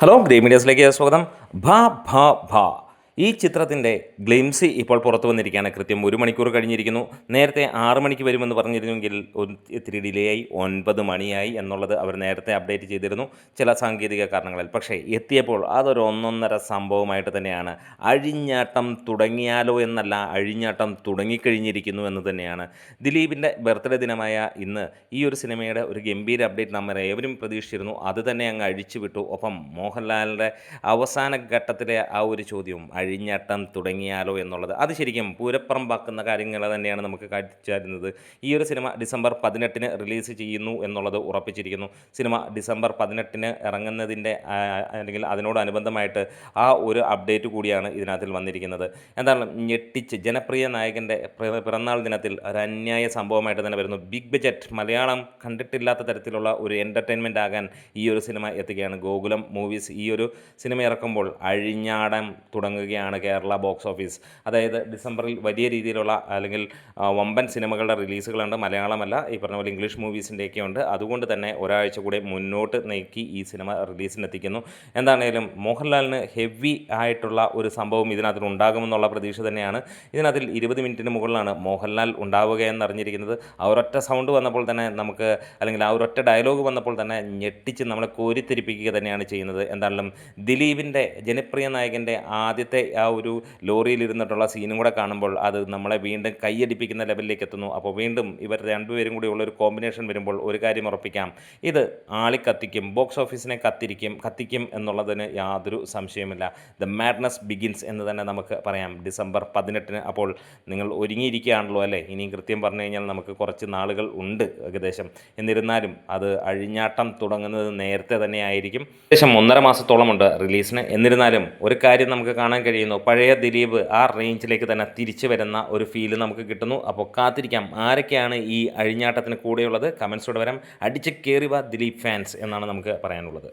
Hello green മീഡിയസിലേക്ക് സ്വാഗതം. ഭ ഭ ഭ ഈ ചിത്രത്തിൻ്റെ ഗ്ലിംസ് ഇപ്പോൾ പുറത്തു വന്നിരിക്കുകയാണ്. കൃത്യം 1 മണിക്കൂർ കഴിഞ്ഞിരിക്കുന്നു. നേരത്തെ 6 മണിക്ക് വരുമെന്ന് പറഞ്ഞിരുന്നെങ്കിൽ ഇത്തിരി ഡിലേ ആയി 9 മണിയായി എന്നുള്ളത് അവർ നേരത്തെ അപ്ഡേറ്റ് ചെയ്തിരുന്നു ചില സാങ്കേതിക കാരണങ്ങളാൽ. പക്ഷേ എത്തിയപ്പോൾ അതൊരു ഒന്നൊന്നര സംഭവമായിട്ട് തന്നെയാണ്. അഴിഞ്ഞാട്ടം തുടങ്ങിയാലോ എന്നല്ല, അഴിഞ്ഞാട്ടം തുടങ്ങിക്കഴിഞ്ഞിരിക്കുന്നു എന്ന് തന്നെയാണ്. ദിലീപിൻ്റെ ബർത്ത്ഡേ ദിനമായ ഇന്ന് ഈ ഒരു സിനിമയുടെ ഒരു ഗംഭീര അപ്ഡേറ്റ് നമ്മൾ ഏവരും പ്രതീക്ഷിച്ചിരുന്നു. അത് തന്നെ അങ്ങ് അഴിച്ചു വിട്ടു. ഒപ്പം മോഹൻലാലിൻ്റെ അവസാന ഘട്ടത്തിലെ ആ ഒരു ചോദ്യവും അഴിഞ്ഞാട്ടം തുടങ്ങിയാലോ എന്നുള്ളത് അത് ശരിക്കും പൂരപ്പറമ്പാക്കുന്ന കാര്യങ്ങൾ തന്നെയാണ് നമുക്ക് കാണിച്ചായിരുന്നത്. ഈ ഒരു സിനിമ ഡിസംബർ 18 റിലീസ് ചെയ്യുന്നു എന്നുള്ളത് ഉറപ്പിച്ചിരിക്കുന്നു. സിനിമ ഡിസംബർ 18 ഇറങ്ങുന്നതിൻ്റെ അല്ലെങ്കിൽ അതിനോടനുബന്ധമായിട്ട് ആ ഒരു അപ്ഡേറ്റ് കൂടിയാണ് ഇതിനകത്തിൽ വന്നിരിക്കുന്നത്. എന്താണ് ഞെട്ടിച്ച് ജനപ്രിയ നായകൻ്റെ പിറന്നാൾ ദിനത്തിൽ ഒരു അന്യായ സംഭവമായിട്ട് തന്നെ വരുന്നു. ബിഗ് ബജറ്റ് മലയാളം കണ്ടിട്ടില്ലാത്ത തരത്തിലുള്ള ഒരു എൻ്റർടൈൻമെൻ്റ് ആകാൻ ഈ ഒരു സിനിമ എത്തുകയാണ്. ഗോകുലം മൂവീസ് ഈ ഒരു സിനിമ ഇറക്കുമ്പോൾ അഴിഞ്ഞാടാൻ തുടങ്ങുകയാണ് കേരള ബോക്സ് ഓഫീസ്. അതായത് ഡിസംബറിൽ വലിയ രീതിയിലുള്ള അല്ലെങ്കിൽ വമ്പൻ സിനിമകളുടെ റിലീസുകളുണ്ട്. മലയാളമല്ല, ഈ പറഞ്ഞ പോലെ ഇംഗ്ലീഷ് മൂവീസിൻ്റെയൊക്കെ ഉണ്ട്. അതുകൊണ്ട് തന്നെ ഒരാഴ്ച കൂടെ മുന്നോട്ട് നീക്കി ഈ സിനിമ റിലീസിനെത്തിക്കുന്നു. എന്താണേലും മോഹൻലാലിന് ഹെവി ആയിട്ടുള്ള ഒരു സംഭവം ഇതിനകത്ത് ഉണ്ടാകുമെന്നുള്ള പ്രതീക്ഷ തന്നെയാണ്. ഇതിനകത്തിൽ 20 മിനിറ്റിന് മുകളിലാണ് മോഹൻലാൽ ഉണ്ടാവുക എന്നറിഞ്ഞിരിക്കുന്നത്. ആ ഒരൊറ്റ സൗണ്ട് വന്നപ്പോൾ തന്നെ നമുക്ക്, അല്ലെങ്കിൽ ആ ഒരൊറ്റ ഡയലോഗ് വന്നപ്പോൾ തന്നെ ഞെട്ടിച്ച് നമ്മളെ കോരിത്തിരിപ്പിക്കുക തന്നെയാണ് ചെയ്യുന്നത്. എന്തായാലും ദിലീപിൻ്റെ ജനപ്രിയ നായകൻ്റെ ആദ്യത്തെ ആ ഒരു ലോറിയിലിരുന്നിട്ടുള്ള സീനും കൂടെ കാണുമ്പോൾ അത് നമ്മളെ വീണ്ടും കൈയടിപ്പിക്കുന്ന ലെവലിലേക്ക് എത്തുന്നു. അപ്പോൾ വീണ്ടും ഇവർ രണ്ടുപേരും കൂടി ഉള്ളൊരു കോമ്പിനേഷൻ വരുമ്പോൾ ഒരു കാര്യം ഉറപ്പിക്കാം, ഇത് ആളിക്കത്തിക്കും, ബോക്സ് ഓഫീസിനെ കത്തിക്കും എന്നുള്ളതിന് യാതൊരു സംശയമില്ല. ദ മാഡ്നസ് ബിഗിൻസ് എന്ന് തന്നെ നമുക്ക് പറയാം ഡിസംബർ 18. അപ്പോൾ നിങ്ങൾ ഒരുങ്ങിയിരിക്കുകയാണല്ലോ അല്ലേ? ഇനിയും കൃത്യം പറഞ്ഞു കഴിഞ്ഞാൽ നമുക്ക് കുറച്ച് നാളുകൾ ഉണ്ട് ഏകദേശം. എന്നിരുന്നാലും അത് അഴിഞ്ഞാട്ടം തുടങ്ങുന്നത് നേരത്തെ തന്നെ ആയിരിക്കും. ഏകദേശം 1.5 മാസത്തോളമുണ്ട് റിലീസിന്. എന്നിരുന്നാലും ഒരു കാര്യം നമുക്ക് കാണാൻ കഴിയുന്നു, പഴയ ദിലീപ് ആ റേഞ്ചിലേക്ക് തന്നെ തിരിച്ചു വരുന്ന ഒരു ഫീല് നമുക്ക് കിട്ടുന്നു. അപ്പോൾ കാത്തിരിക്കാം ആരൊക്കെയാണ് ഈ അഴിഞ്ഞാട്ടത്തിന് കൂടെയുള്ളത്. കമൻസോടെ വരാം. അടിച്ച് കയറി വാ ദിലീപ് ഫാൻസ് എന്നാണ് നമുക്ക് പറയാനുള്ളത്.